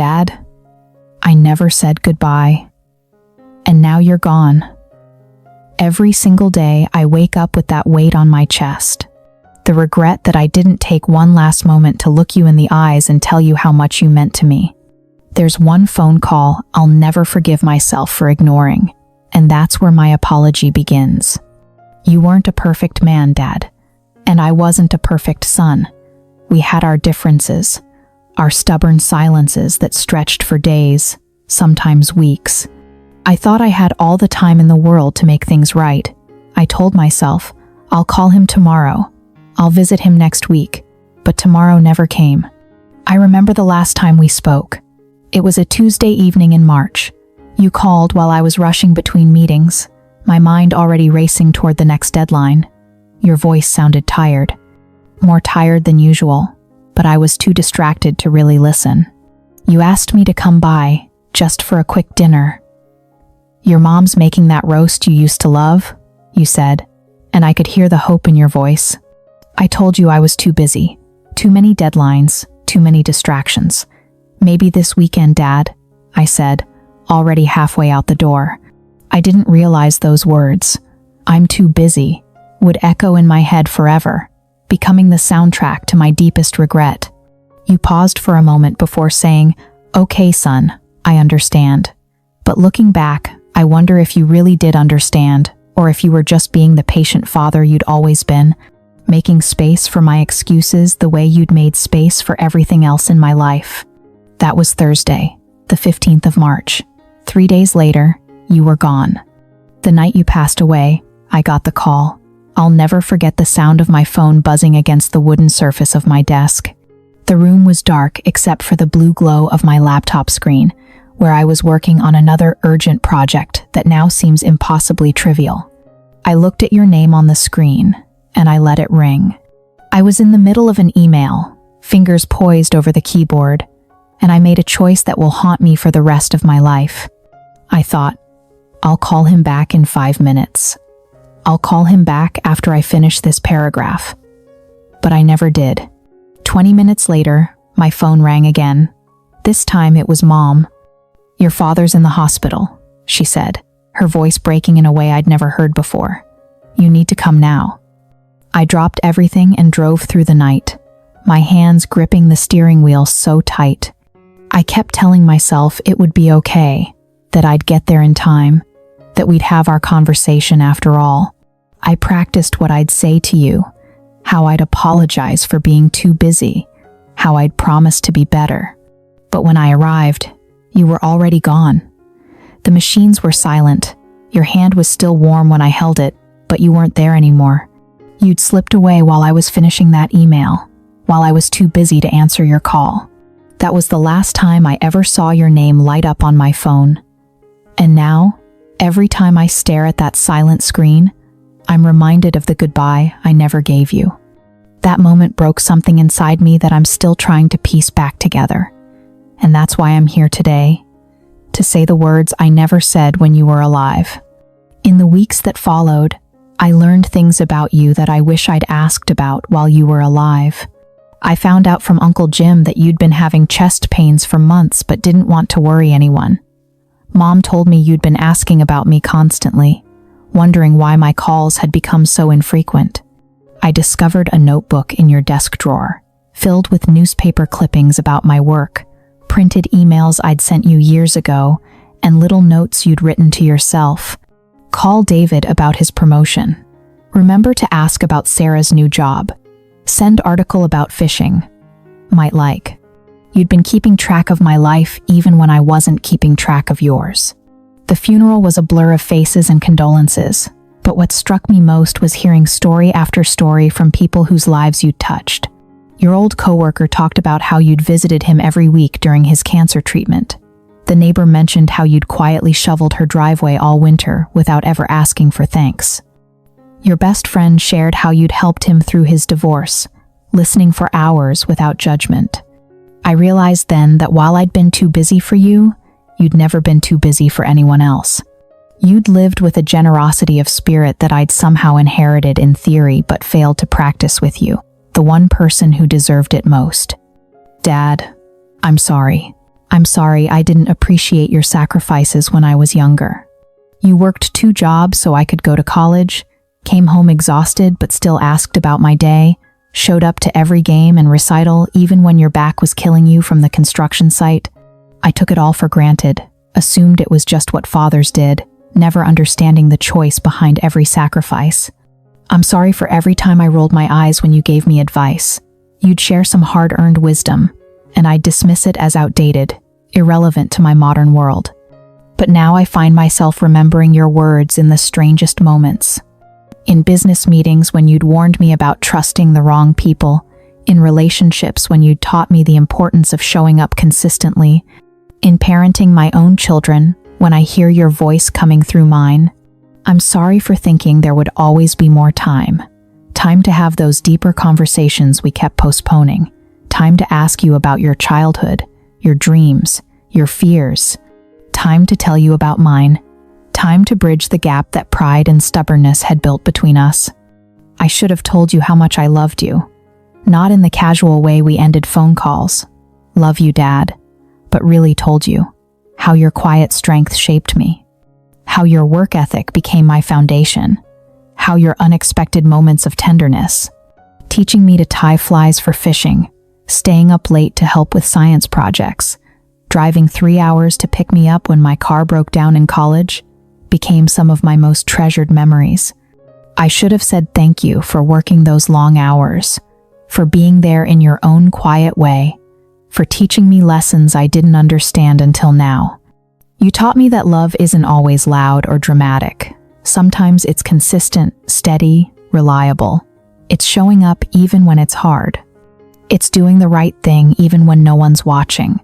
Dad, I never said goodbye. And now you're gone. Every single day, I wake up with that weight on my chest. The regret that I didn't take one last moment to look you in the eyes and tell you how much you meant to me. There's one phone call I'll never forgive myself for ignoring, and that's where my apology begins. You weren't a perfect man, Dad, and I wasn't a perfect son. We had our differences, our stubborn silences that stretched for days, sometimes weeks. I thought I had all the time in the world to make things right. I told myself, I'll call him tomorrow. I'll visit him next week. But tomorrow never came. I remember the last time we spoke. It was a Tuesday evening in March. You called while I was rushing between meetings, my mind already racing toward the next deadline. Your voice sounded tired. More tired than usual, but I was too distracted to really listen. You asked me to come by, just for a quick dinner. Your mom's making that roast you used to love, you said, and I could hear the hope in your voice. I told you I was too busy, too many deadlines, too many distractions. Maybe this weekend, Dad, I said, already halfway out the door. I didn't realize those words, I'm too busy, would echo in my head forever, becoming the soundtrack to my deepest regret. You paused for a moment before saying, okay, son, I understand. But looking back, I wonder if you really did understand, or if you were just being the patient father you'd always been, making space for my excuses the way you'd made space for everything else in my life. That was Thursday, the 15th of March. 3 days later, you were gone. The night you passed away, I got the call. I'll never forget the sound of my phone buzzing against the wooden surface of my desk. The room was dark except for the blue glow of my laptop screen, where I was working on another urgent project that now seems impossibly trivial. I looked at your name on the screen, and I let it ring. I was in the middle of an email, fingers poised over the keyboard, and I made a choice that will haunt me for the rest of my life. I thought, I'll call him back in 5 minutes. I'll call him back after I finish this paragraph. But I never did. 20 minutes later, my phone rang again. This time it was Mom. Your father's in the hospital, she said, her voice breaking in a way I'd never heard before. You need to come now. I dropped everything and drove through the night, my hands gripping the steering wheel so tight. I kept telling myself it would be okay, that I'd get there in time, that we'd have our conversation after all. I practiced what I'd say to you, how I'd apologize for being too busy, how I'd promise to be better. But when I arrived, you were already gone. The machines were silent. Your hand was still warm when I held it, but you weren't there anymore. You'd slipped away while I was finishing that email, while I was too busy to answer your call. That was the last time I ever saw your name light up on my phone. And now, every time I stare at that silent screen, I'm reminded of the goodbye I never gave you. That moment broke something inside me that I'm still trying to piece back together. And that's why I'm here today, to say the words I never said when you were alive. In the weeks that followed, I learned things about you that I wish I'd asked about while you were alive. I found out from Uncle Jim that you'd been having chest pains for months but didn't want to worry anyone. Mom told me you'd been asking about me constantly, wondering why my calls had become so infrequent. I discovered a notebook in your desk drawer, filled with newspaper clippings about my work, printed emails I'd sent you years ago, and little notes you'd written to yourself. Call David about his promotion. Remember to ask about Sarah's new job. Send article about fishing. Might like. You'd been keeping track of my life even when I wasn't keeping track of yours. The funeral was a blur of faces and condolences, but what struck me most was hearing story after story from people whose lives you'd touched. Your old coworker talked about how you'd visited him every week during his cancer treatment. The neighbor mentioned how you'd quietly shoveled her driveway all winter without ever asking for thanks. Your best friend shared how you'd helped him through his divorce, listening for hours without judgment. I realized then that while I'd been too busy for you, you'd never been too busy for anyone else. You'd lived with a generosity of spirit that I'd somehow inherited in theory but failed to practice with you, the one person who deserved it most. Dad, I'm sorry. I'm sorry I didn't appreciate your sacrifices when I was younger. You worked 2 jobs so I could go to college, came home exhausted but still asked about my day, showed up to every game and recital even when your back was killing you from the construction site. I took it all for granted, assumed it was just what fathers did, never understanding the choice behind every sacrifice. I'm sorry for every time I rolled my eyes when you gave me advice. You'd share some hard-earned wisdom, and I'd dismiss it as outdated, irrelevant to my modern world. But now I find myself remembering your words in the strangest moments. In business meetings when you'd warned me about trusting the wrong people, in relationships when you'd taught me the importance of showing up consistently, in parenting my own children when I hear your voice coming through mine. I'm sorry for thinking there would always be more time. Time to have those deeper conversations we kept postponing. Time to ask you about your childhood, your dreams, your fears. Time to tell you about mine. Time to bridge the gap that pride and stubbornness had built between us. I should have told you how much I loved you. Not in the casual way we ended phone calls. Love you, Dad. But really told you how your quiet strength shaped me. How your work ethic became my foundation. How your unexpected moments of tenderness, teaching me to tie flies for fishing, staying up late to help with science projects, driving 3 hours to pick me up when my car broke down in college, became some of my most treasured memories. I should have said thank you for working those long hours, for being there in your own quiet way, for teaching me lessons I didn't understand until now. You taught me that love isn't always loud or dramatic. Sometimes it's consistent, steady, reliable. It's showing up even when it's hard. It's doing the right thing even when no one's watching.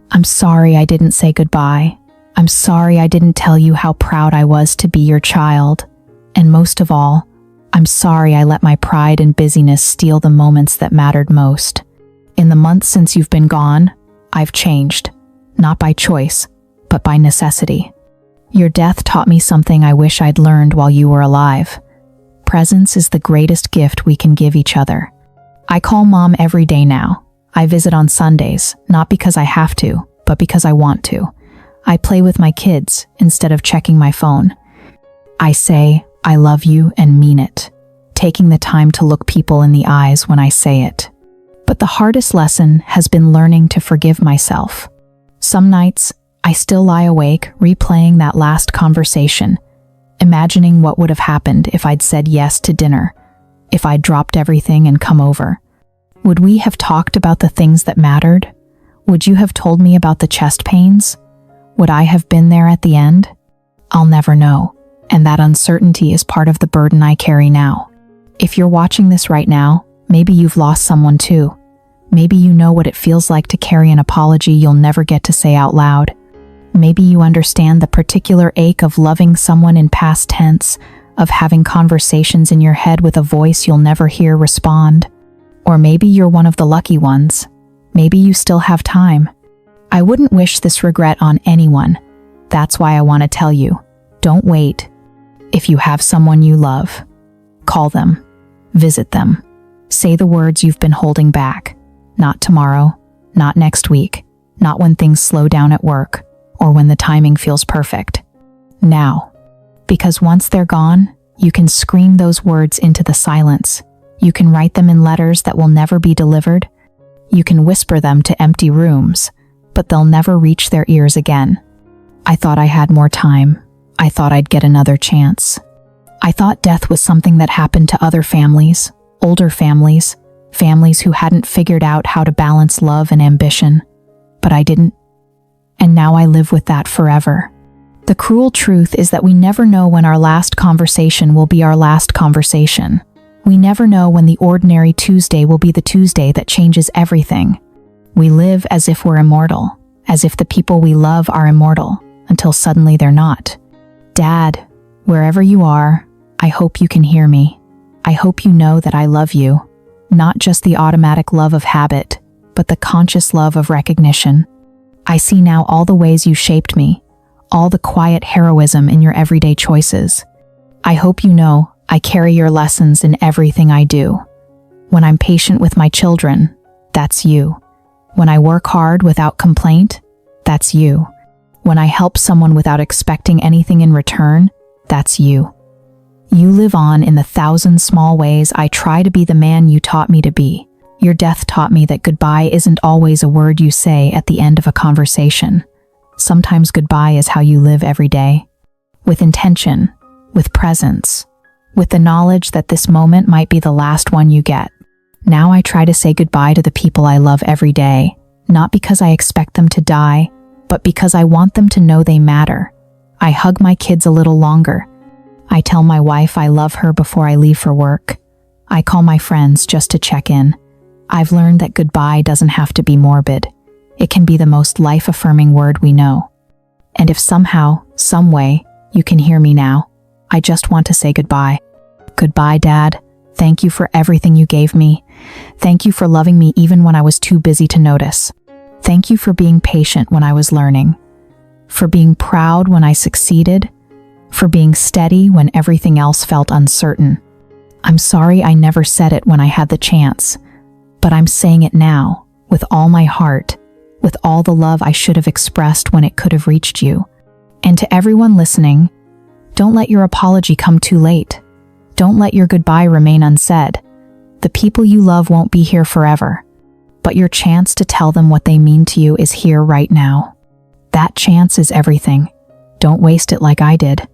I'm sorry I didn't say goodbye. I'm sorry I didn't tell you how proud I was to be your child. And most of all, I'm sorry I let my pride and busyness steal the moments that mattered most. In the months since you've been gone, I've changed. Not by choice, but by necessity. Your death taught me something I wish I'd learned while you were alive. Presence is the greatest gift we can give each other. I call Mom every day now. I visit on Sundays, not because I have to, but because I want to. I play with my kids instead of checking my phone. I say, I love you and mean it, taking the time to look people in the eyes when I say it. But the hardest lesson has been learning to forgive myself. Some nights, I still lie awake, replaying that last conversation, imagining what would have happened if I'd said yes to dinner, if I'd dropped everything and come over. Would we have talked about the things that mattered? Would you have told me about the chest pains? Would I have been there at the end? I'll never know, and that uncertainty is part of the burden I carry now. If you're watching this right now, maybe you've lost someone too. Maybe you know what it feels like to carry an apology you'll never get to say out loud. Maybe you understand the particular ache of loving someone in past tense, of having conversations in your head with a voice you'll never hear respond. Or maybe you're one of the lucky ones. Maybe you still have time. I wouldn't wish this regret on anyone. That's why I want to tell you, don't wait. If you have someone you love, call them, visit them, say the words you've been holding back. Not tomorrow, not next week, not when things slow down at work, or when the timing feels perfect. Now. Because once they're gone, you can scream those words into the silence. You can write them in letters that will never be delivered. You can whisper them to empty rooms, but they'll never reach their ears again. I thought I had more time. I thought I'd get another chance. I thought death was something that happened to other families, older families, families who hadn't figured out how to balance love and ambition. But I didn't. And now I live with that forever. The cruel truth is that we never know when our last conversation will be our last conversation. We never know when the ordinary Tuesday will be the Tuesday that changes everything. We live as if we're immortal, as if the people we love are immortal, until suddenly they're not. Dad, wherever you are, I hope you can hear me. I hope you know that I love you. Not just the automatic love of habit, but the conscious love of recognition. I see now all the ways you shaped me, all the quiet heroism in your everyday choices. I hope you know I carry your lessons in everything I do. When I'm patient with my children, that's you. When I work hard without complaint, that's you. When I help someone without expecting anything in return, that's you. You live on in the 1,000 small ways I try to be the man you taught me to be. Your death taught me that goodbye isn't always a word you say at the end of a conversation. Sometimes goodbye is how you live every day. With intention, with presence, with the knowledge that this moment might be the last one you get. Now I try to say goodbye to the people I love every day, not because I expect them to die, but because I want them to know they matter. I hug my kids a little longer. I tell my wife I love her before I leave for work. I call my friends just to check in. I've learned that goodbye doesn't have to be morbid. It can be the most life-affirming word we know. And if somehow, some way, you can hear me now, I just want to say goodbye. Goodbye, Dad. Thank you for everything you gave me. Thank you for loving me even when I was too busy to notice. Thank you for being patient when I was learning. For being proud when I succeeded. For being steady when everything else felt uncertain. I'm sorry I never said it when I had the chance, but I'm saying it now, with all my heart, with all the love I should have expressed when it could have reached you. And to everyone listening, don't let your apology come too late. Don't let your goodbye remain unsaid. The people you love won't be here forever, but your chance to tell them what they mean to you is here right now. That chance is everything. Don't waste it like I did.